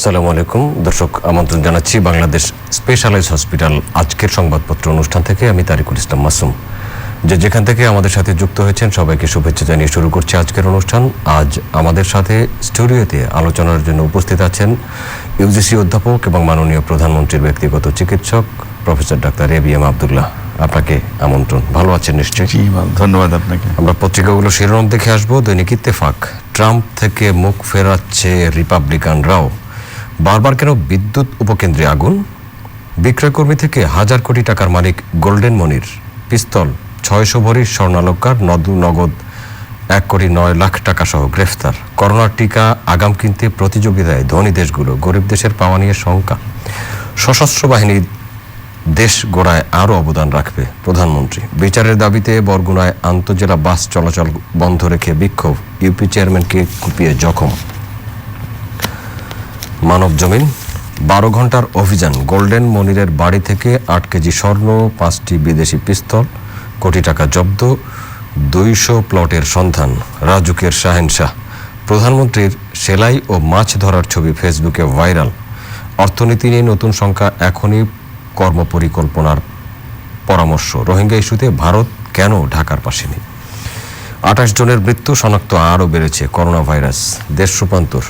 আসসালামু আলাইকুম দর্শক, আমন্ত্রণ জানাচ্ছি বাংলাদেশ স্পেশালাইজড হসপিটাল আজকের সংবাদপত্র অনুষ্ঠান থেকে। আমি তারিকুল ইসলাম মাসুম। যেখান থেকে আমাদের সাথে যুক্ত হয়েছেন সবাইকে শুভেচ্ছা জানিয়ে শুরু করছি আজকের অনুষ্ঠান। আজ আমাদের সাথে স্টুডিওতে আলোচনার জন্য উপস্থিত আছেন ইউজিসি অধ্যাপক এবং মাননীয় প্রধানমন্ত্রীর ব্যক্তিগত চিকিৎসক প্রফেসর ডাক্তার এবিএম আব্দুল্লাহ। আপনাকে আমন্ত্রণ। ভালো আছেন নিশ্চয়ই? ধন্যবাদ আপনাকে। আমরা পত্রিকাগুলো শিরোনাম দেখে আসবো। দৈনিক ইত্তেফাক, ট্রাম্প থেকে মুখ ফেরাচ্ছে রিপাবলিকানরাও, বারবার কেন বিদ্যুৎ উপকেন্দ্রে আগুন? বিক্রয়কর্মী থেকে 1000 কোটি টাকার মালিক গোল্ডেন মনির, পিস্তল 600 ভরির স্বর্ণালংকার, নগদ 1,09,00,000 টাকা সহ গ্রেফতার। করোনার টিকা আগাম কিনতে প্রতিযোগিতায় ধনী দেশগুলো, গরিব দেশের পাওয়া নিয়ে শঙ্কা। সশস্ত্র বাহিনী দেশ গড়ায় আরও অবদান রাখবে প্রধানমন্ত্রী। বিচারের দাবিতে বরগুনায় আন্তজেলা বাস চলাচল বন্ধ রেখে বিক্ষোভ, ইউপি চেয়ারম্যানকে কুপিয়ে জখম। মানব জমিন, 12 ঘন্টার অভিযান, গোল্ডেন মনিরের বাড়ি থেকে 8 কেজি স্বর্ণ, 5টি বিদেশি পিস্তল, কোটি টাকা জব্দ, 200 প্লটের সন্ধান। রাজুকের শাহেনশাহ, প্রধানমন্ত্রীর সেলাই ও মাছ ধরার ছবি ফেসবুকে ভাইরাল। অর্থনীতি নিয়ে নতুন সংখ্যা, এখনই কর্মপরিকল্পনার পরামর্শ। রোহিঙ্গা ইস্যুতে ভারত কেন ঢাকার পাশে নেই? 28 জনের মৃত্যু, শনাক্ত আরও বেড়েছে করোনা ভাইরাস। দেশ রূপান্তর,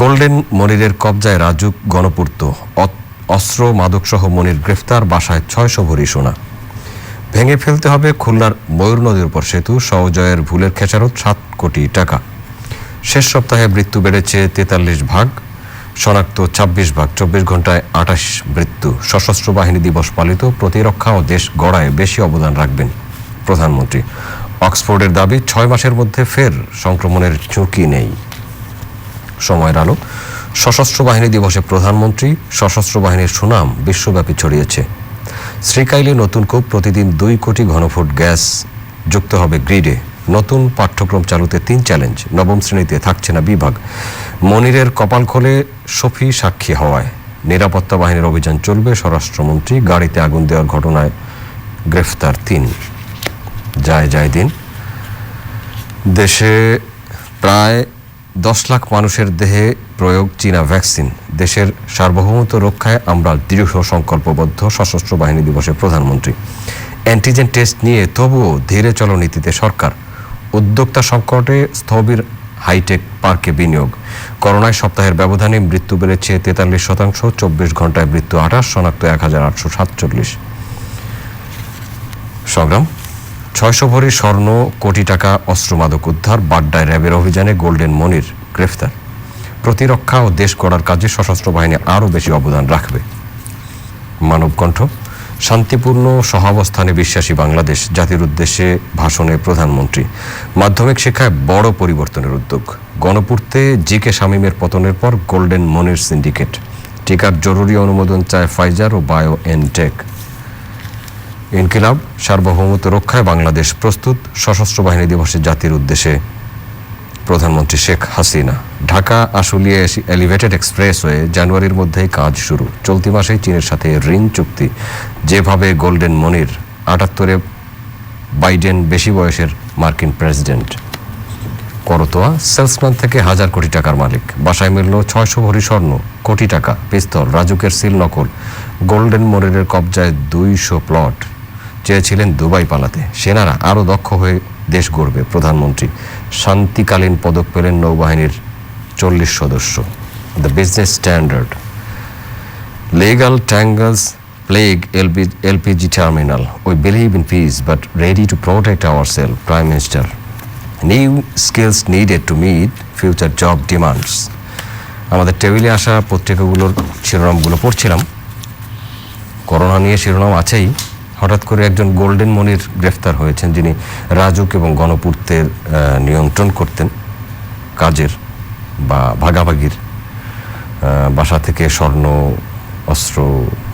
গোল্ডেন মনিরের কবজায় রাজুক গণপূর্ত, অস্ত্র মাদকসহ মনির গ্রেফতার, বাসায় 600 ভরি সোনা। ভেঙে ফেলতে হবে খুলনার ময়ূর নদীর উপর সেতু, সহজয়ের ভুলের খেসারত 7 কোটি টাকা। শেষ সপ্তাহে মৃত্যু বেড়েছে 43 ভাগ, শনাক্ত 26 ভাগ, 24 ঘন্টায় 28 মৃত্যু। সশস্ত্র বাহিনী দিবস পালিত, প্রতিরক্ষা ও দেশ গড়ায় বেশি অবদান রাখবেন প্রধানমন্ত্রী। অক্সফোর্ডের দাবি 6 মাসের মধ্যে ফের সংক্রমণের ঝুঁকি নেই। সময়ের আলো, সশস্ত্র বাহিনী দিবসে প্রধানমন্ত্রী, সশস্ত্র বাহিনীর সুনাম বিশ্বব্যাপী ছড়িয়েছে। শ্রীকাইলে নতুন কূপ, প্রতিদিন 2 কোটি ঘনফুট গ্যাস যুক্ত হবে গ্রিডে। নতুন পাঠ্যক্রম চালুতে 3 চ্যালেঞ্জ, 9ম শ্রেণীতে থাকছে না বিভাগ। মনিরের কপাল খোলে সফি সাক্ষী হওয়ায়, নিরাপত্তা বাহিনীর অভিযান চলবে। স্বরাষ্ট্রমন্ত্রী, গাড়িতে আগুন দেওয়ার ঘটনায় গ্রেফতার 3। যায় দিন, দেশে প্রায় 10 লাখ মানুষের দেহে প্রয়োগ চীনা ভ্যাকসিন। দেশের সার্বভৌমত্ব রক্ষায় আমরা দৃঢ় সংকল্পবদ্ধ, সশস্ত্র বাহিনী দিবসে প্রধানমন্ত্রী। অ্যান্টিজেন টেস্ট নিয়ে তবুও ধীরে চলো নীতিতে সরকার। উদ্যোক্তা সংকটে স্থবির হাইটেক পার্কে বিনিয়োগ। করোনায় সপ্তাহের ব্যবধানে মৃত্যু বেড়েছে 43%, 24 ঘন্টায় মৃত্যু 28, শনাক্ত 1847। সংগ্রাম, 600 ভরি স্বর্ণ, কোটি টাকা অস্ত্রমাদক উদ্ধার। বাড্ডায় র্যাবের অভিযানে গোল্ডেন মনির গ্রেফতার। প্রতিরক্ষা ও দেশ গড়ার কাজে সশস্ত্র বাহিনী আরও বেশি অবদান রাখবে। মানবকণ্ঠ, শান্তিপূর্ণ সহাবস্থানে বিশ্বাসী বাংলাদেশ, জাতির উদ্দেশ্যে ভাষণে প্রধানমন্ত্রী। মাধ্যমিক শিক্ষায় বড় পরিবর্তনের উদ্যোগ। গণপূর্তে জিকে শামীমের পতনের পর গোল্ডেন মনির সিন্ডিকেট। টিকার জরুরি অনুমোদন চায় ফাইজার ও বায়ো এনটেক। ইনকিলাব, সার্বভৌমত্ব রক্ষায় বাংলাদেশ প্রস্তুত। সশস্ত্র বাহিনী দিবসে জাতির উদ্দেশ্যে প্রধানমন্ত্রী শেখ হাসিনা। ঢাকা আশুলিয়া এলিভেটেড এক্সপ্রেসওয়ে জানুয়ারির মধ্যেই কাজ শুরু। চলতি মাসেই চীনের সাথে ঋণ চুক্তি। যেভাবে গোল্ডেন মনির, 78-এ বাইডেন বেশি বয়সের মার্কিন প্রেসিডেন্ট। করতোয়া, সেলসম্যান থেকে 1000 কোটি টাকার মালিক। বাসায় মিলল 600 ভরি স্বর্ণ, কোটি টাকা, পিস্তল। রাজুকের সিল নকল। গোল্ডেন মনিরের কবজায় 200 প্লট। চেয়েছিলেন দুবাই পালাতে। সেনারা আরও দক্ষ হয়ে দেশ গড়বে প্রধানমন্ত্রী। শান্তিকালীন পদক পেলেন নৌবাহিনীর 40 সদস্য। The Business Standard, legal tangles plague LPG terminal. We believe in peace but ready to protect ourselves. Prime minister, new skills needed to meet future job demands. আমাদের টেবিলে আসা পত্রিকাগুলোর শিরোনামগুলো পড়ছিলাম। করোনা নিয়ে শিরোনাম আছেই। হঠাৎ করে একজন গোল্ডেন মনির গ্রেফতার হয়েছেন, যিনি রাজুক এবং গণপূর্তের নিয়ন্ত্রণ করতেন কাজের বা ভাগাভাগির। বাসা থেকে স্বর্ণ, অস্ত্র,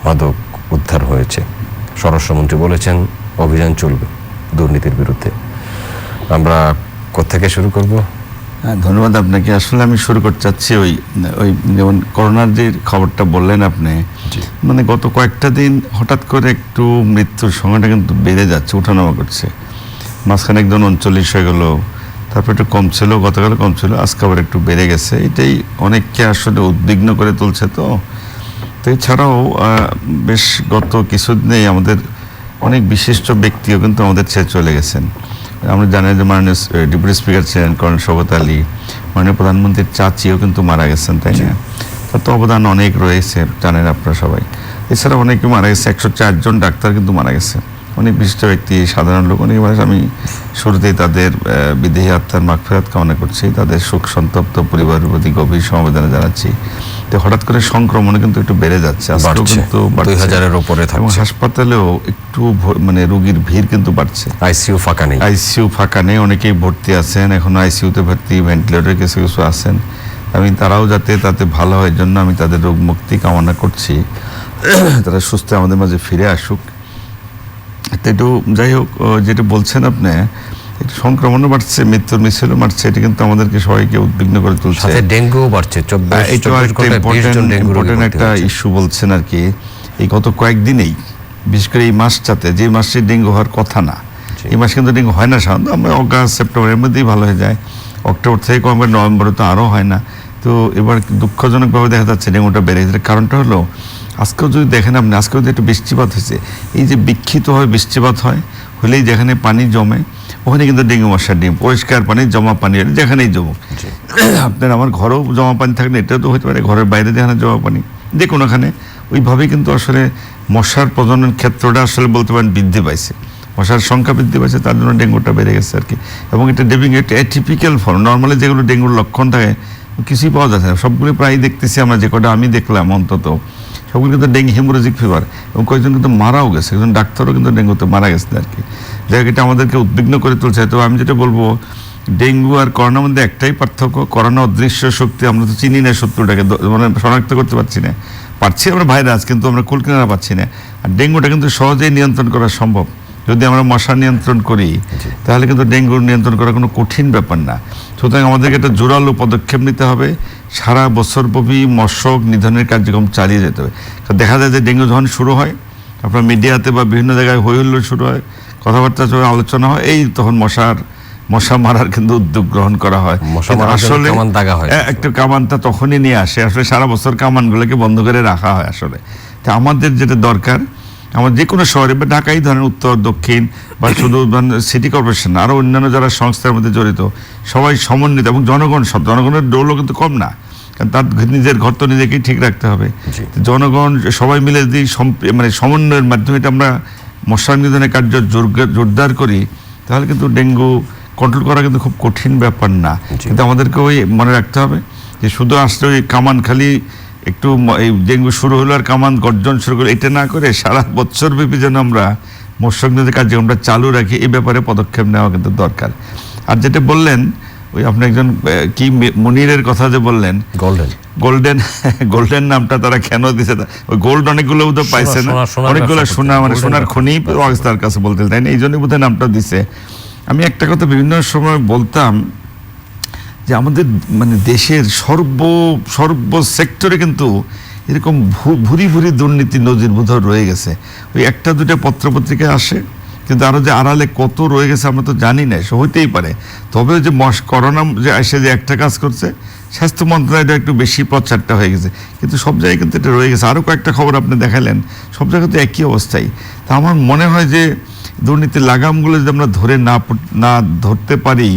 মাদক উদ্ধার হয়েছে। স্বরাষ্ট্রমন্ত্রী বলেছেন অভিযান চলবে দুর্নীতির বিরুদ্ধে। আমরা কোত্থেকে শুরু করব? ধন্যবাদ আপনাকে। আসলে আমি শুরু করতে চাচ্ছি ওই যেমন করোনার যে খবরটা বললেন আপনি, মানে গত কয়েকটা দিন হঠাৎ করে একটু মৃত্যুর সংখ্যাটা কিন্তু বেড়ে যাচ্ছে, ওঠানামা করছে। মাঝখানে একদম 39 হয়ে গেল, তারপর একটু কম ছিল, গতকাল কম ছিল, আজকে আবার একটু বেড়ে গেছে। এটাই অনেককে আসলে উদ্বিগ্ন করে তুলছে। তো এছাড়াও বেশ গত কিছুদিনেই আমাদের অনেক বিশিষ্ট ব্যক্তিও কিন্তু আমাদের ছেড়ে চলে গেছেন। আমরা জানি যে মাননীয় ডেপুটি স্পিকার ছিলেন কর্নেল শওকত আলী, মাননীয় প্রধানমন্ত্রীর চাচিও কিন্তু মারা গেছেন, তাই না? তার তো অবদান অনেক রয়েছে, জানেন আপনারা সবাই। এছাড়া অনেকে মারা গেছে, 104 জন ডাক্তার কিন্তু মারা গেছে, অনেক বিশিষ্ট ব্যক্তি, সাধারণ লোক অনেক মারা গেছে। আমি শুরুতেই তাদের বিদেহী আত্মার মাগফিরাত কামনা করছি, তাদের শোক সন্তপ্ত পরিবারের প্রতি গভীর সমবেদনা জানাচ্ছি। তো হঠাৎ করে সংক্রমণ কিন্তু একটু বেড়ে যাচ্ছে, আজকেও কিন্তু 2000-এর উপরে এবং থাকছে। হাসপাতালেও একটু মানে রোগীর ভিড় কিন্তু বাড়ছে। আইসিইউ ফাঁকা নেই, অনেকেই ভর্তি আছেন, এখন আইসিইউতে ভর্তি, ভেন্টিলেটরে কিছু কিছু আছেন। আমি তারাও যাতে তাতে ভালো হয় জন্য আমি তাদের রোগ মুক্তি কামনা করছি, তারা সুস্থ আমাদের মাঝে ফিরে আসুক। একটু যাই হোক, যেটা বলছেন আপনি, সংক্রমণও বাড়ছে, মৃত্যুর মিছিলও বাড়ছে, এটা কিন্তু আমাদেরকে সবাইকে উদ্বিগ্ন করে তুলছে। ডেঙ্গুও বাড়ছে, 24 ঘন্টায় 20 জন ডেঙ্গু রোগী ভর্তি একটা হয়েছে। ইস্যু বলছেন আর কি। এই গত কয়েকদিনেই, বিশেষ করে এই মাসটাতে, যে মাসে ডেঙ্গু হওয়ার কথা না, এই মাসে কিন্তু ডেঙ্গু হয় না সাধারণত। আমরা অগাস্ট সেপ্টেম্বরের মধ্যেই ভালো হয়ে যায়, অক্টোবর থেকে কমবে, নভেম্বরে তো আরও হয় না। তো এবার দুঃখজনকভাবে দেখা যাচ্ছে ডেঙ্গুটা বেড়ে গেছে। কারণটা হলো, আজকেও যদি দেখেন আপনি, আজকেও যদি একটু বৃষ্টিপাত হয়েছে, এই যে বিক্ষিপ্ত হয় বৃষ্টিপাত হয়, হলেই যেখানে পানি জমে ওখানে কিন্তু ডেঙ্গু মশার ডিম, পরিষ্কার পানি, জমা পানি, যেখানেই জমুক। আপনার আমার ঘরেও জমা পানি থাকলে এটাও তো হতে পারে, ঘরের বাইরে যেখানে জমা পানি, যে কোনোখানে, ওইভাবেই কিন্তু আসলে মশার প্রজনন ক্ষেত্রটা আসলে বলতে পারেন বৃদ্ধি পাইছে, মশার সংখ্যা বৃদ্ধি পাইছে, তার জন্য ডেঙ্গুটা বেড়ে গেছে আর কি। এবং এটা একটা অ্যাটিপিক্যাল ফর্ম। নর্মালি যেগুলো ডেঙ্গুর লক্ষণ থাকে কিছুই পাওয়া যাচ্ছে না, সবগুলো প্রায় দেখতেছি আমরা, যে কটা আমি দেখলাম অন্তত, সবগুলো কিন্তু ডেঙ্গু হেমোরেজিক ফিভার, এবং কয়েকজন কিন্তু মারাও গেছে, একজন ডাক্তারও কিন্তু ডেঙ্গুতে মারা গেছে আর কি। যাই হোক, এটা আমাদেরকে উদ্বিগ্ন করে তুলছে। তো আমি যেটা বলবো, ডেঙ্গু আর করোনার মধ্যে একটাই পার্থক্য, করোনা অদৃশ্য শক্তি, আমরা তো চিনি না শত্রুটাকে, মানে শনাক্ত করতে পারছি না, পারছি আমরা ভাইরাস, কিন্তু আমরা কুলকিনারা পাচ্ছি না। আর ডেঙ্গুটা কিন্তু সহজেই নিয়ন্ত্রণ করা সম্ভব, যদি আমরা মশা নিয়ন্ত্রণ করি, তাহলে কিন্তু ডেঙ্গু নিয়ন্ত্রণ করা কোনো কঠিন ব্যাপার না। সুতরাং আমাদেরকে একটা জোরালো পদক্ষেপ নিতে হবে, সারা বছরব্যাপী মশক নিধনের কার্যক্রম চালিয়ে যেতে হবে। দেখা যায় যে ডেঙ্গু যখন শুরু হয়, আপনার মিডিয়াতে বা বিভিন্ন জায়গায় হই হুল্লোড় শুরু হয়, কথাবার্তা চলে, আলোচনা হয়, এই তখন মশা মারার কিন্তু উদ্যোগ গ্রহণ করা হয়। আসলে একটা কামানটা তখনই নিয়ে আসে, আসলে সারা বছর কামানগুলোকে বন্ধ করে রাখা হয় আসলে। তা আমাদের যেটা দরকার, আমার যে কোনো শহরে বা ঢাকাই ধরেন, উত্তর দক্ষিণ বা শুধু সিটি কর্পোরেশন, আরও অন্যান্য যারা সংস্থার মধ্যে জড়িত, সবাই সমন্বিত, এবং জনগণের দৌলও কিন্তু কম না, কারণ তার নিজের ঘর তো নিজেকেই ঠিক রাখতে হবে। জনগণ সবাই মিলে যদি মানে সমন্বয়ের মাধ্যমে এটা আমরা মশা নিধনের কার্য জোরদার করি, তাহলে কিন্তু ডেঙ্গু কন্ট্রোল করা কিন্তু খুব কঠিন ব্যাপার না। কিন্তু আমাদেরকে ওই মনে রাখতে হবে যে শুধু আসলে ওই কামান খালি একটু এই ডেঙ্গু শুরু হলো আর কামান গর্জন শুরু করলো, এটা না করে সারা বছর ব্যাপী যেন আমরা মশা নিধনের কার্যক্রমটা চালু রাখি, এই ব্যাপারে পদক্ষেপ নেওয়া কিন্তু দরকার। আর যেটা বললেন, ওই আপনি একজন কি মনিরের কথা যে বললেন, গোল্ডেন নামটা তারা কেন দিছে, ওই গোল্ড অনেকগুলো বোধহয় পাইছে না, অনেকগুলো সোনা, মানে সোনার খনি তার কাছে বলতে, তাই না? এই জন্যই বোধহয় নামটা দিছে। আমি একটা কথা বিভিন্ন সময় বলতাম যে আমাদের মানে দেশের সর্ব সেক্টরে কিন্তু এরকম ভুরি দুর্নীতি নজিরবোধ রয়ে গেছে। ওই একটা দুটা পত্রপত্রিকায় আসে, কিন্তু আরও যে আড়ালে কত রয়ে গেছে আমরা তো জানি না, হইতেই পারে। তবে যে করোনা যে এসে যে একটা কাজ করছে, স্বাস্থ্য মন্ত্রণালয়টা একটু বেশি প্রচারটা হয়ে গেছে, কিন্তু সব জায়গায় কিন্তু এটা রয়ে গেছে। আরও কয়েকটা খবর আপনি দেখালেন, সব জায়গায় তো একই অবস্থায়। তা আমার মনে হয় যে দুর্নীতির লাগামগুলো যদি আমরা না ধরতে পারি,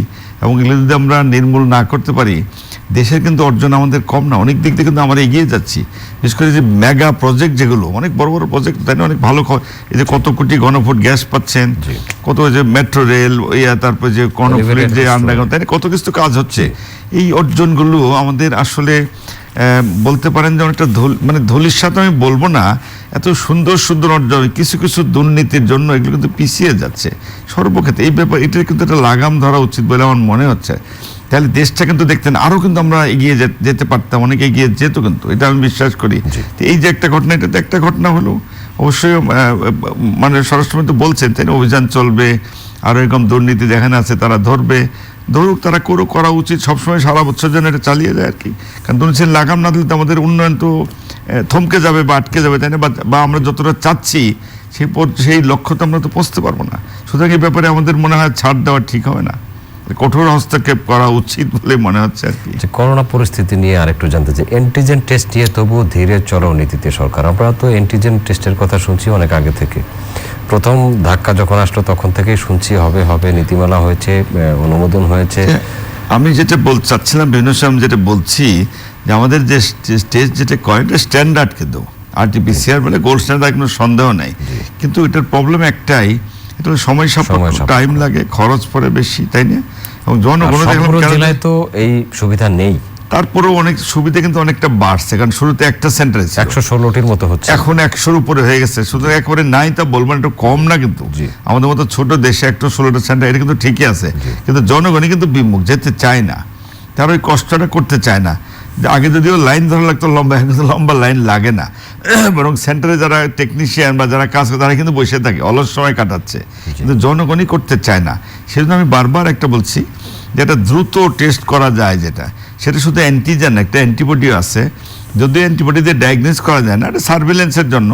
এবং এগুলো যদি আমরা নির্মূল না করতে পারি, দেশের কিন্তু অর্জন আমাদের কম না, অনেক দিক দিয়ে কিন্তু আমরা এগিয়ে যাচ্ছি। বিশেষ করে যে মেগা প্রজেক্ট, যেগুলো অনেক বড় বড় প্রজেক্ট, তাই না, অনেক ভালো, এই যে কত কোটি ঘনফুট গ্যাস পাচ্ছেন, কত যে মেট্রো রেল, তারপর যে কর্ণফুলির যে আন্ডারগ্রাউন্ড, তাই না, কত কিছু কাজ হচ্ছে। এই অর্জনগুলো আমাদের আসলে বলতে পারেন যে অনেকটা মানে ধুলির সাথে আমি বলবো না, এত সুন্দর অর্জন কিছু দুর্নীতির জন্য এগুলো কিন্তু পিছিয়ে যাচ্ছে সর্বক্ষেত্রে। এই ব্যাপার, এটা কিন্তু একটা লাগাম ধরা উচিত বলে আমার মনে হচ্ছে। তাহলে দেশটা কিন্তু দেখতেন আরও কিন্তু আমরা এগিয়ে যেতে পারতাম, অনেক এগিয়ে যেত কিন্তু, এটা আমি বিশ্বাস করি। এই যে একটা ঘটনা, এটা তো একটা ঘটনা হলো, অবশ্যই মানে স্বরাষ্ট্রমন্ত্রী বলছেন, তাই না, অভিযান চলবে, আরও এরকম দুর্নীতি যেখানে আছে তারা ধরুক, তারা করা উচিত সবসময়, সারা বছর যেন এটা চালিয়ে যায় আর কি। কারণ দুর্নীতির লাগাম না দিলে তো আমাদের উন্নয়ন তো থমকে যাবে বা আটকে যাবে, তাই না, বা আমরা যতটা চাচ্ছি সেই লক্ষ্য তো আমরা তো পৌঁছতে পারবো না। সুতরাং এই ব্যাপারে আমাদের মনে হয় ছাড় দেওয়া ঠিক হবে না। কঠোর হস্তক্ষেপ করা উচিত বলে মনে হচ্ছে আর কি। যে করোনা পরিস্থিতি নিয়ে আরেকটু জানতে চাই, অ্যান্টিজেন টেস্ট নিয়ে তবুও ধীরে চলো নীতিতে সরকার। আমরা তো অ্যান্টিজেন টেস্টের কথা শুনছি অনেক আগে থেকে, প্রথম ধাক্কা যখন আসলো তখন থেকেই শুনছি হবে হবে, নীতিমালা হয়েছে, অনুমোদন হয়েছে। আমি যেটা চাচ্ছিলাম বিভিন্ন সময় যেটা বলছি যে আমাদের যে টেস্ট যেটা করে এটা স্ট্যান্ডার্ড, কিন্তু আরটিপিসিআর বলে গোল্ড স্ট্যান্ডার্ড, কোনো সন্দেহ নাই। কিন্তু এটার প্রবলেম একটাই, এটা সময় সাপেক্ষ, টাইম লাগে, খরচ পড়ে বেশি, তাই না? এবং জেলায় তো এই সুবিধা নেই, তারপরেও অনেক সুবিধা কিন্তু অনেকটা বাড়ছে, কারণ শুরুতে একটা সেন্টার 116টির মতো হচ্ছে, এখন 100-র উপরে হয়ে গেছে। শুধু একবারে নাই তা বলবো একটু কম না, কিন্তু আমাদের মতো ছোট দেশে 116টা সেন্টার এটা কিন্তু ঠিকই আছে, কিন্তু জনগণই কিন্তু বিমুখ, যেতে চায় না, তারা ওই কষ্টটা করতে চায় না। আগে যদিও লাইন ধরা লাগতো লম্বা, এখন কিন্তু লম্বা লাইন লাগে না, বরং সেন্টারে যারা টেকনিশিয়ান বা যারা কাজ করে তারা কিন্তু বসে থাকে, অলস সময় কাটাচ্ছে, কিন্তু জনগণই করতে চায় না। সেজন্য আমি বারবার একটা বলছি, যেটা দ্রুত টেস্ট করা যায়, যেটা সেটা শুধু অ্যান্টিজেন, একটা অ্যান্টিবডিও আছে, যদি অ্যান্টিবডি দিয়ে ডায়াগনোস করা যায় না, এটা সার্ভেলেন্সের জন্য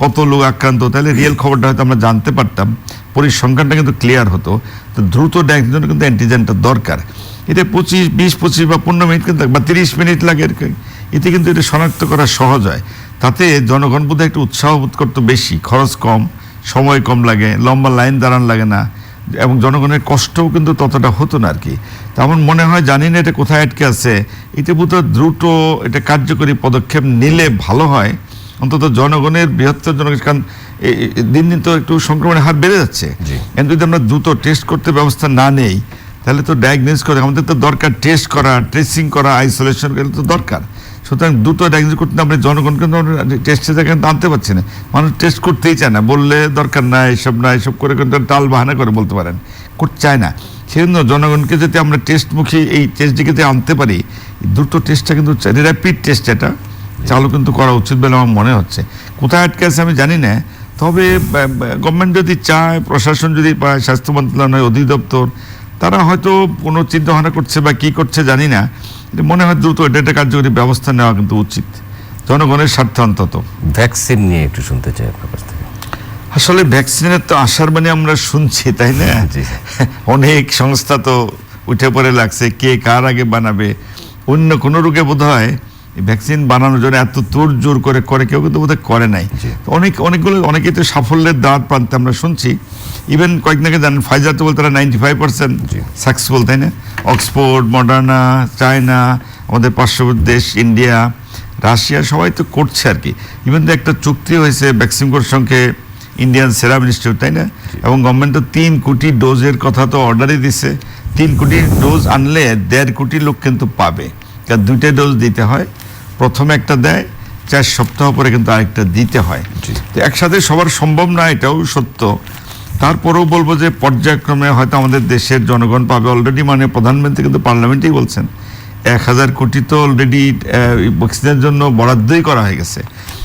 কত লোক আক্রান্ত, তাহলে রিয়েল খবরটা হয়তো আমরা জানতে পারতাম, পরিসংখ্যানটা কিন্তু ক্লিয়ার হতো। তো দ্রুত ডায়াগনোসের জন্য কিন্তু অ্যান্টিজেনটা দরকার। এটা 20-25 বা 15 মিনিট কিন্তু বা 30 মিনিট লাগে, এতে কিন্তু এটা শনাক্ত করা সহজ হয়। তাতে জনগণ বোধহয় একটু উৎসাহ বোধ করতো বেশি, খরচ কম, সময় কম লাগে, লম্বা লাইন দাঁড়ান লাগে না, এবং জনগণের কষ্টও কিন্তু ততটা হতো না আর কি। তেমন মনে হয়, জানি না এটা কোথায় আটকে আছে, এটা বোধহয় দ্রুত এটা কার্যকরী পদক্ষেপ নিলে ভালো হয়, অন্তত জনগণের, বৃহত্তর জনগণ, কারণ দিন দিন তো একটু সংক্রমণের হার বেড়ে যাচ্ছে। কিন্তু যদি আমরা দ্রুত টেস্ট করতে ব্যবস্থা না নেই, তাহলে তো ডায়াগনোস করে আমাদের তো দরকার, টেস্ট করা, ট্রেসিং করা, আইসোলেশন করা তো দরকার। সুতরাং দ্রুত ডায়াগনোস করতে আমরা জনগণকে টেস্টের জায়গায় আনতে পারছি না, মানুষ টেস্ট করতেই চায় না, বললে দরকার না, এসব না, এসব করে কিন্তু টাল বাহানা করে বলতে পারেন, করতে চায় না। সেজন্য জনগণকে যদি আমরা টেস্টমুখী এই টেস্ট দিকে আনতে পারি, দ্রুত টেস্টটা কিন্তু র্যাপিড টেস্ট এটা চালু কিন্তু করা উচিত বলে আমার মনে হচ্ছে। কোথায় আটকে আছে আমি জানি না, তবে গভর্নমেন্ট যদি চায়, প্রশাসন যদি পায়, স্বাস্থ্য মন্ত্রণালয়, অধিদপ্তর, তারা হয়তো কোনো চিন্তা ভাবনা করছে বা কি করছে জানি না, মনে হয় দ্রুত এটা কার্যকরী ব্যবস্থা নেওয়া কিন্তু উচিত, জনগণের স্বার্থে অন্তত। ভ্যাকসিন নিয়ে একটু শুনতে চাই আপনার কাছ থেকে। আসলে ভ্যাকসিনের তো আসার মানে আমরা শুনছি, তাই না? অনেক সংস্থা তো উঠে পড়ে লাগছে, কে কার আগে বানাবে। অন্য কোনো রোগে বোধ হয় ভ্যাকসিন বানানোর জন্য এত তোড়জোড় করে কেউ কিন্তু বোধহয় করে নাই। অনেকে তো সাফল্যের দ্বার প্রান্তে আমরা শুনছি। ইভেন কয়েকদিন আগে জানেন, ফাইজার তো বলতে তারা 95% সাকসেসফুল, তাই না? অক্সফোর্ড, মডার্না, চায়না, আমাদের পার্শ্ববর্তী দেশ ইন্ডিয়া, রাশিয়া, সবাই তো করছে আর কি। ইভেন তো একটা চুক্তি হয়েছে ভ্যাকসিনকোর সঙ্গে ইন্ডিয়ান সেরাম ইনস্টিটিউট, তাই না? এবং গভর্নমেন্ট তো 3 কোটি ডোজের কথা তো অর্ডারই দিছে। 3 কোটি ডোজ আনলে 1.5 কোটি লোক কিন্তু পাবে, কারণ 2টা ডোজ দিতে হয়, প্রথমে একটা দেয়, 4 সপ্তাহ পরে কিন্তু আরেকটা দিতে হয়। তো একসাথে সবার সম্ভব না, এটাও সত্য। তারপরেও বলবো যে পর্যায়ক্রমে হয়তো আমাদের দেশের জনগণ পাবে। অলরেডি মানে প্রধানমন্ত্রী কিন্তু পার্লামেন্টেই বলছেন 1000 কোটি তো অলরেডি ভ্যাকসিনের জন্য বরাদ্দই করা হয়ে গেছে।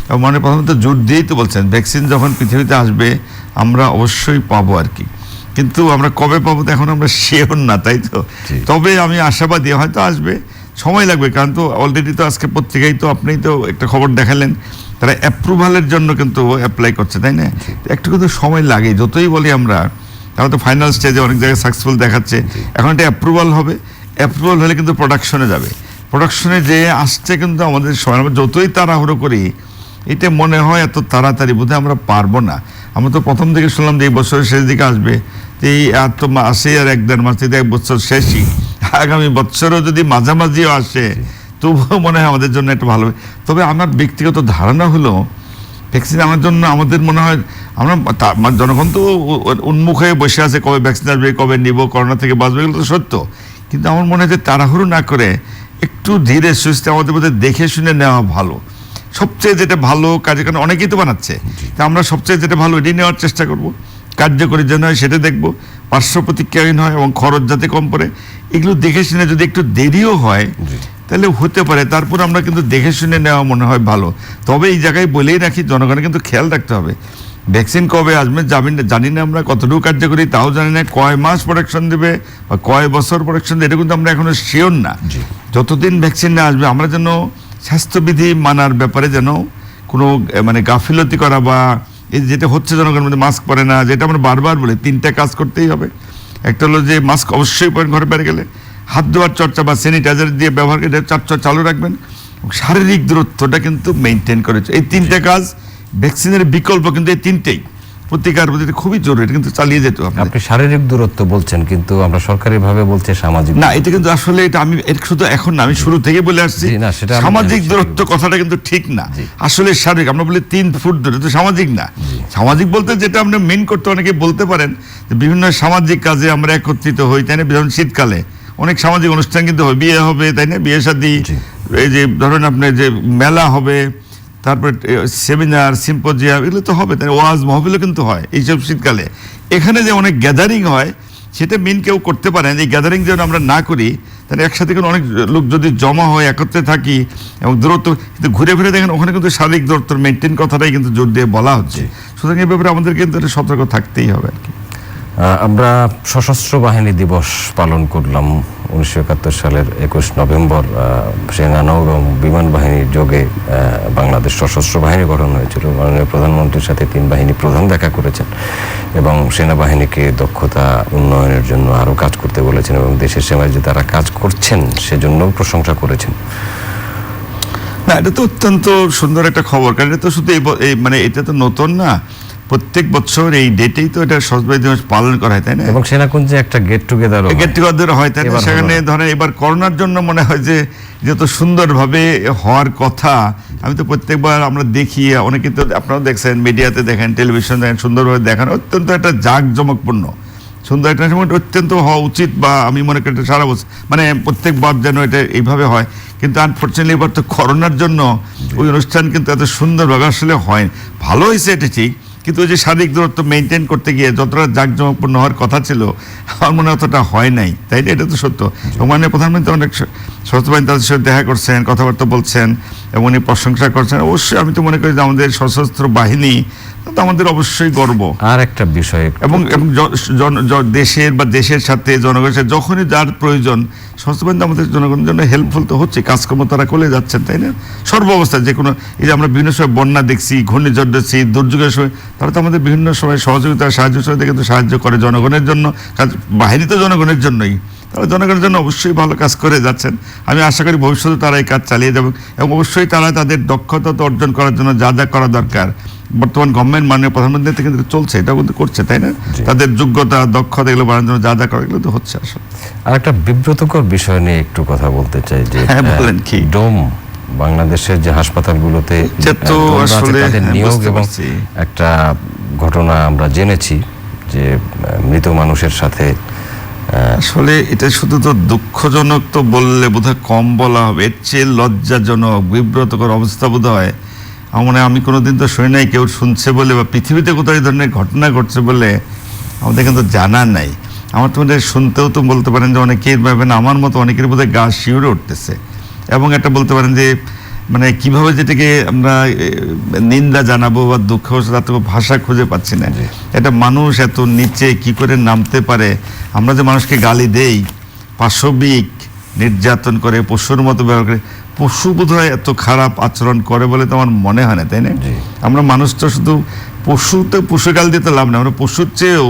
এবং মানে প্রধানমন্ত্রী জোর দিয়েই তো বলছেন ভ্যাকসিন যখন পৃথিবীতে আসবে আমরা অবশ্যই পাবো আর কি। কিন্তু আমরা কবে পাবো তো এখন আমরা শিওর না, তাই তো? তবে আমি আশাবাদী হয়তো আসবে, সময় লাগবে, কারণ তো অলরেডি তো আজকে পত্রিকায় তো আপনিই তো একটা খবর দেখালেন, তারা অ্যাপ্রুভালের জন্য কিন্তু অ্যাপ্লাই করছে, তাই না? একটু কিন্তু সময় লাগে, যতই বলি আমরা, তারা তো ফাইনাল স্টেজে অনেক জায়গায় সাকসেসফুল দেখাচ্ছে। এখন এটা অ্যাপ্রুভাল হবে, অ্যাপ্রুভাল হলে কিন্তু প্রোডাকশনে যাবে, প্রোডাকশনে যে আসছে কিন্তু আমাদের সময়, আমরা যতই তাড়াহুড়ো করি, এটা মনে হয় এত তাড়াতাড়ি বোধহয় আমরা পারবো না। আমরা তো প্রথম থেকে শুনলাম যে এই বছরের শেষ দিকে আসবে, তো এই আর তো আসে আর 1-1.5 মাস, 1 বছর শেষই, আগামী বছরও যদি মাঝামাঝিও আসে তবুও মনে হয় আমাদের জন্য একটু ভালো হবে। তবে আমার ব্যক্তিগত ধারণা হলো ভ্যাকসিন আমার জন্য, আমাদের মনে হয় আমরা জনগণ তো উন্মুখ হয়ে বসে আছে, কবে ভ্যাকসিন আসবে, কবে নিব, করোনা থেকে বাঁচবে, এগুলো তো সত্য। কিন্তু আমার মনে হয় যে তাড়াহুড়ো না করে একটু ধীরে সুস্থে আমাদের মধ্যে দেখে শুনে নেওয়া ভালো। সবচেয়ে যেটা ভালো কাজে, কারণ অনেকেই তো বানাচ্ছে, তা আমরা সবচেয়ে যেটা ভালো এটাই নেওয়ার চেষ্টা করব, কার্যকরী যেন হয় সেটা দেখবো, পার্শ্ব প্রতিক্রিয়াহীন হয় এবং খরচ যাতে কম পড়ে, এগুলো দেখে শুনে যদি একটু দেরিও হয় তাহলে হতে পারে। তারপর আমরা কিন্তু দেখে শুনে নেওয়া মনে হয় ভালো। তবে এই জায়গায় বলেই রাখি, জনগণের কিন্তু খেয়াল রাখতে হবে, ভ্যাকসিন কবে আসবে জানি না, আমরা কতটুকু কার্যকরী তাও জানি না, কয় মাস প্রোটেকশন দেবে বা কয় বছর প্রোটেকশন দেবে, এটা কিন্তু আমরা এখনো শিওর না। যতদিন ভ্যাকসিন না আসবে আমরা যেন স্বাস্থ্যবিধি মানার ব্যাপারে যেন কোনো মানে গাফিলতি করা বা এই যেটা হচ্ছে জনগণের মধ্যে মাস্ক পরে না, যেটা আমরা বারবার বলি 3টা কাজ করতেই হবে, একটা হলো যে মাস্ক অবশ্যই পরেন ঘরে বাইরে গেলে, হাত ধোয়ার চর্চা বা স্যানিটাইজার দিয়ে ব্যবহার করে চর্চা চালু রাখবেন, শারীরিক দূরত্বটা কিন্তু মেনটেন করেছে। এই তিনটা কাজ ভ্যাকসিনের বিকল্প, কিন্তু এই তিনটেই প্রতিকার প্রতি খুবই জরুরি, এটা কিন্তু চালিয়ে যেতে হবে। আপনি শারীরিক দূরত্ব বলছেন, কিন্তু আমরা সরকারিভাবে বলছি সামাজিক না, এটা কিন্তু আসলে এটা আমি শুধু এখন না, আমি শুরু থেকে বলে আসছি জি, না, সেটা আমি সামাজিক জানি, দূরত্ব কথাটা কিন্তু ঠিক না। আসলে শারীরিক আমরা বলি 3 ফুট দূরে, তো সামাজিক না। সামাজিক বলতে যেটা আমরা মেন করতে অনেকে বলতে পারেন যে বিভিন্ন সামাজিক কাজে আমরা একত্রিত হই, তাই না? যেমন শীতকালে অনেক সামাজিক অনুষ্ঠান কিন্তু হয়, বিয়ে হবে, তাই না, বিয়ে শাদী, এই যে ধরেন আপনার যে মেলা হবে, তারপর সেমিনার সিম্পোজিয়াম, এগুলো তো হবে, তাই ওয়াজ মাহফিলও কিন্তু হয় এইসব শীতকালে। এখানে যে অনেক গ্যাদারিং হয় সেটা মেন কেউ করতে পারেন, এই গ্যাদারিং যেন আমরা না করি, তাহলে একসাথে কোনো অনেক লোক যদি জমা হয়, একত্রে থাকি এবং দূরত্ব, কিন্তু ঘুরে ফিরে দেখেন ওখানে কিন্তু শারীরিক দূরত্ব মেনটেন কথাটাই কিন্তু জোর দিয়ে বলা হচ্ছে। সুতরাং এই ব্যাপারে আমাদের কিন্তু একটা সতর্ক থাকতেই হবে আর কি। আমরা সশস্ত্র বাহিনী দিবস পালন করলাম 1971 সালের 21 নভেম্বর। সেনানৌ এবং বিমান বাহিনীর যোগে বাংলাদেশ সশস্ত্র বাহিনী গঠন হয়েছিল। মাননীয় প্রধানমন্ত্রীর সাথে 3 বাহিনী প্রধান দেখা করেছেন এবং সেনাবাহিনীকে দক্ষতা উন্নয়নের জন্য আরও কাজ করতে বলেছেন এবং দেশের সেবায় যে তারা কাজ করছেন সেজন্য প্রশংসা করেছেন। না, এটা তো অত্যন্ত সুন্দর একটা খবর, কারণ এটা তো শুধু মানে এটা তো নতুন না, প্রত্যেক বছর এই ডেটেই তো এটা সশস্ত্র বাহিনী দিবস পালন করা হয়, তাই না? এবং সেনাকুঞ্জে একটা গেট টুগেদার হয়, তাই না? সেখানে ধরেন এবার করোনার জন্য মনে হয় যে যত সুন্দরভাবে হওয়ার কথা, আমি তো প্রত্যেকবার আমরা দেখি, অনেকে তো আপনারাও দেখছেন, মিডিয়াতে দেখেন, টেলিভিশন দেখেন, সুন্দরভাবে দেখানো, অত্যন্ত একটা জাঁকজমকপূর্ণ সুন্দর একটা সময় অত্যন্ত হওয়া উচিত, বা আমি মনে করি সারা বছর মানে প্রত্যেকবার যেন এটা এইভাবে হয়। কিন্তু আনফর্চুনেটলি এবার তো করোনার জন্য ওই অনুষ্ঠান কিন্তু এত সুন্দরভাবে আসলে হয়। ভালো হয়েছে এটা ঠিক, কিন্তু ওই যে শারীরিক দূরত্ব মেনটেন করতে গিয়ে যতটা জাঁকজমকপূর্ণ হওয়ার কথা ছিল আমার মনে হয় অতটা হয় নাই, তাই না? এটা তো সত্য। এবং মাননীয় প্রধানমন্ত্রী অনেক সশস্ত্র বাহিনী তাদের সাথে দেখা করছেন, কথাবার্তা বলছেন এবং উনি প্রশংসা করছেন। অবশ্যই আমি তো মনে করি যে আমাদের সশস্ত্র বাহিনী তো আমাদের অবশ্যই গর্ব। আর একটা বিষয়, এবং দেশের বা দেশের সাথে জনগণের সাথে যখনই যার প্রয়োজন, সশস্ত্র বাহিনী আমাদের জনগণের জন্য হেল্পফুল তো হচ্ছে, কাজকর্ম তারা করে যাচ্ছেন, তাই না? সর্বাবস্থায় যে কোনো, এই যে আমরা বিভিন্ন সময় বন্যা দেখছি, ঘূর্ণিঝড় দেখছি, দুর্যোগের সময় তারা তো আমাদের বিভিন্ন সময় সহযোগিতা সাহায্য কিন্তু সাহায্য করে জনগণের জন্য। কাজ বাহিনী তো জনগণের জন্যই, তারা জনগণের জন্য অবশ্যই ভালো কাজ করে যাচ্ছেন। আমি আশা করি ভবিষ্যতে তারা এই কাজ চালিয়ে যাবেন এবং অবশ্যই তারা তাদের দক্ষতা তো অর্জন করার জন্য যা যা করা দরকার বর্তমান গভর্নমেন্ট মাননীয় প্রধানমন্ত্রী থেকে কিন্তু চলছে, এটাও কিন্তু করছে, তাই না? তাদের যোগ্যতা দক্ষতা এগুলো বাড়ানোর জন্য যা যা করা এগুলো তো হচ্ছে আসলে। আর একটা বিব্রতকর বিষয় নিয়ে একটু কথা বলতে চাই যে বলেন কি? ডোম বাংলাদেশের যে হাসপাতালগুলোতে তাদের নিয়োগ এবং একটা ঘটনা আমরা জেনেছি যে মৃত মানুষের সাথে, আসলে এটা শুধু তো দুঃখজনক তো বললে বোধহয় কম বলা হবে, এর চেয়ে লজ্জাজনক বিব্রতকর অবস্থা বোধ হয় আমি কোনোদিন তো শুনি নাই কেউ শুনছে বলে, বা পৃথিবীতে কোথাও এই ধরনের ঘটনা ঘটছে বলে আমাদের কিন্তু জানা নাই। আমার তো শুনতেও তো বলতে পারেন যে অনেকেই ভাবেন আমার মতো অনেকের বোধহয় গা শিউরে উঠতেছে, এবং একটা বলতে পারেন যে মানে কিভাবে যেটাকে আমরা নিন্দা জানাবো বা দুঃখ, তাতে ভাষা খুঁজে পাচ্ছি না। এটা মানুষ এত নিচে কি করে নামতে পারে? আমরা যে মানুষকে গালি দেই, পাশবিক নির্যাতন করে, পশুর মতো ব্যবহার করে, পশু বোধহয় এত খারাপ আচরণ করে বলে তো আমার মনে হয় না, তাই না? আমরা মানুষ তো শুধু পশুতে পশু গাল দিতে লাভ না, আমরা পশুর চেয়েও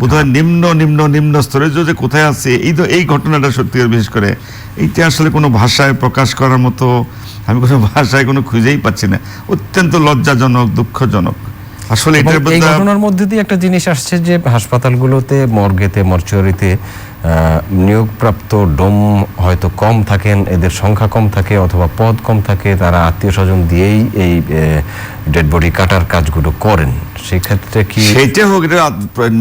বোধহয় নিম্ন নিম্ন নিম্ন স্তরে যে কোথায় আছে। এই ঘটনাটা সত্যি বিশেষ করে এইটা আসলে কোনো ভাষায় প্রকাশ করার মতো আমি কোনো ভাষায় কোনো খুঁজেই পাচ্ছি না। অত্যন্ত লজ্জাজনক, দুঃখজনক আসলে। এই ঘটনার মধ্যে দিয়ে একটা জিনিস আসছে যে হাসপাতালগুলোতে, মর্গেতে, মর্চুয়ারিতে নিয়োগপ্রাপ্ত ডোম হয়তো কম থাকেন, এদের সংখ্যা কম থাকে অথবা পদ কম থাকে, তারা আত্মীয় স্বজন দিয়েই এই ডেড বডি কাটার কাজগুলো করেন। সেক্ষেত্রে কি সেটা হোক,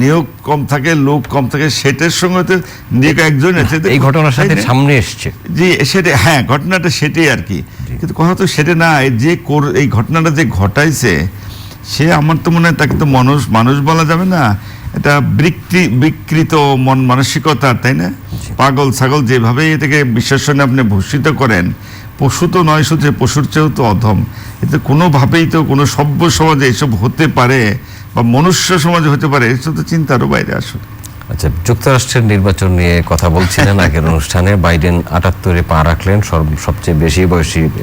নিয়োগ কম থাকে, লোক কম থাকে, সেটার সঙ্গে তো নিয়োগ একজন আছে, এই ঘটনার সাথে সামনে এসছে। জি সেটা, হ্যাঁ ঘটনাটা সেটাই আর কি। কিন্তু কথা তো সেটা না, যে এই ঘটনাটা যে ঘটাইছে সে আমার তো মনে হয় তাকে তো মানুষ বলা যাবে না, এটা বিকৃত মন মানসিকতা, তাই না? পাগল ছাগল যেভাবে এটাকে বিশ্বাসনে আপনি ভূষিত করেন, পশু তো নয়, শুধু পশুর চেয়েও তো অধম। এতে কোনোভাবেই তো কোনো সভ্য সমাজে এসব হতে পারে বা মনুষ্য সমাজে হতে পারে, এসব তো চিন্তারও বাইরে আসলে। আচ্ছা, যুক্তরাষ্ট্রের নির্বাচন নিয়ে কথা বলছিলেন আগের অনুষ্ঠানে। বাইডেন 78-এ পা রাখলেন, সবচেয়ে বেশি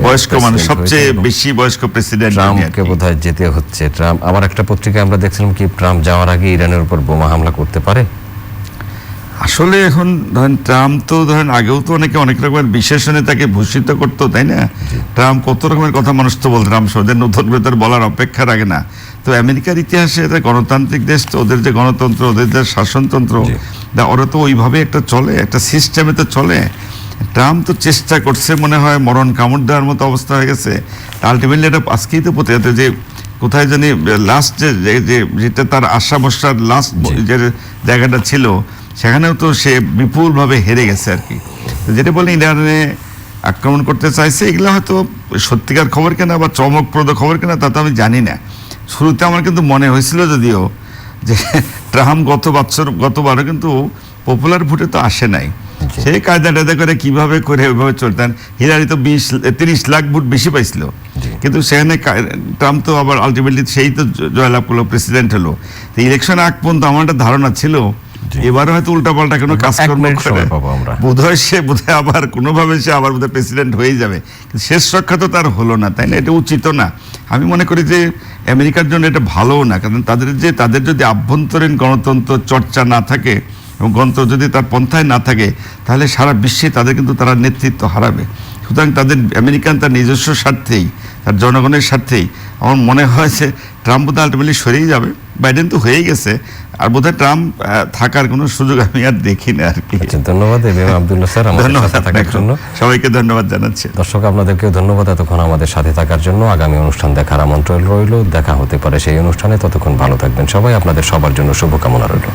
বয়স্ক মানুষ, সবচেয়ে বেশি বয়স্ক প্রেসিডেন্ট। ট্রাম্পকে বোধহয় যেতে হচ্ছে। ট্রাম্প, আবার একটা পত্রিকায় আমরা দেখছিলাম কি ট্রাম্প যাওয়ার আগে ইরানের উপর বোমা হামলা করতে পারে। আসলে এখন ধরেন ট্রাম্প তো ধরেন আগেও তো অনেক রকমের বিশেষণে তাকে ভূষিত করতো, তাই না? ট্রাম্প কত রকমের কথা মানুষ তো বলতো, ট্রাম্প ওদের নতুন করে তার বলার অপেক্ষা রাখে না। তো আমেরিকার ইতিহাসে এটা গণতান্ত্রিক দেশ, তো ওদের যে গণতন্ত্র, ওদের যে শাসনতন্ত্র, ওরা তো ওইভাবে একটা চলে, একটা সিস্টেমে তো চলে। ট্রাম্প তো চেষ্টা করছে, মনে হয় মরণ কামড় দেওয়ার মতো অবস্থা হয়ে গেছে। আলটিমেটলি এটা আজকেই তো প্রতিহত যে কোথায় জানি লাস্ট যেটা তার আশা ভরসার লাস্ট যে জায়গাটা ছিল, সেখানেও তো সে বিপুলভাবে হেরে গেছে আর কি। যেটা বলে ইরানে আক্রমণ করতে চাইছে, এগুলো হয়তো সত্যিকার খবর কিনা বা চমকপ্রদ খবর কিনা তা তো আমি জানি না। শুরুতে আমার কিন্তু মনে হয়েছিল যদিও যে ট্রাম্প গতবারও কিন্তু পপুলার ভোটে তো আসে নাই, সেই কায়দা টায়দা করে কিভাবে করে ওইভাবে চলতেন। হিলারি তো 30 লাখ ভোট বেশি পাইছিল, কিন্তু সেখানে ট্রাম্প তো আবার আলটিমেটলি সেই তো জয়লাভ করলো, প্রেসিডেন্ট হলো। তো ইলেকশন আগ পর্যন্ত আমার একটা ধারণা ছিল এবারে হয়তো উল্টাপাল্টা কোনো কাজকর্ম করে বোধহয় আবার কোনোভাবে সে আবার বোধহয় প্রেসিডেন্ট হয়ে যাবে, কিন্তু শেষ রক্ষা তো তার হলো না, তাই না? এটা উচিত না। আমি মনে করি যে আমেরিকার জন্য এটা ভালোও না, কারণ তাদের যদি আভ্যন্তরীণ গণতন্ত্র চর্চা না থাকে এবং গণতন্ত্র যদি তার পন্থায় না থাকে, তাহলে সারা বিশ্বে তাদের কিন্তু তারা নেতৃত্ব হারাবে। সুতরাং আমেরিকান তার নিজস্ব স্বার্থেই, তার জনগণের স্বার্থেই আমার মনে হয় যে ট্রাম্প বোধহয় আলটিমেটলি সরেই যাবে। বাইডেন তো হয়েই গেছে, আর বোধহয় ট্রাম্প থাকার কোনো সুযোগ আমি আর দেখি না আর কি। ধন্যবাদ আব্দুল্লাহ স্যার আমাদের সাথে থাকার জন্য। সবাইকে ধন্যবাদ জানাচ্ছি। দর্শক আপনাদেরকেও ধন্যবাদ এতক্ষণ আমাদের সাথে থাকার জন্য। আগামী অনুষ্ঠান দেখার আমন্ত্রণ রইল, দেখা হতে পারে সেই অনুষ্ঠানে। ততক্ষণ ভালো থাকবেন সবাই, আপনাদের সবার জন্য শুভকামনা রইল।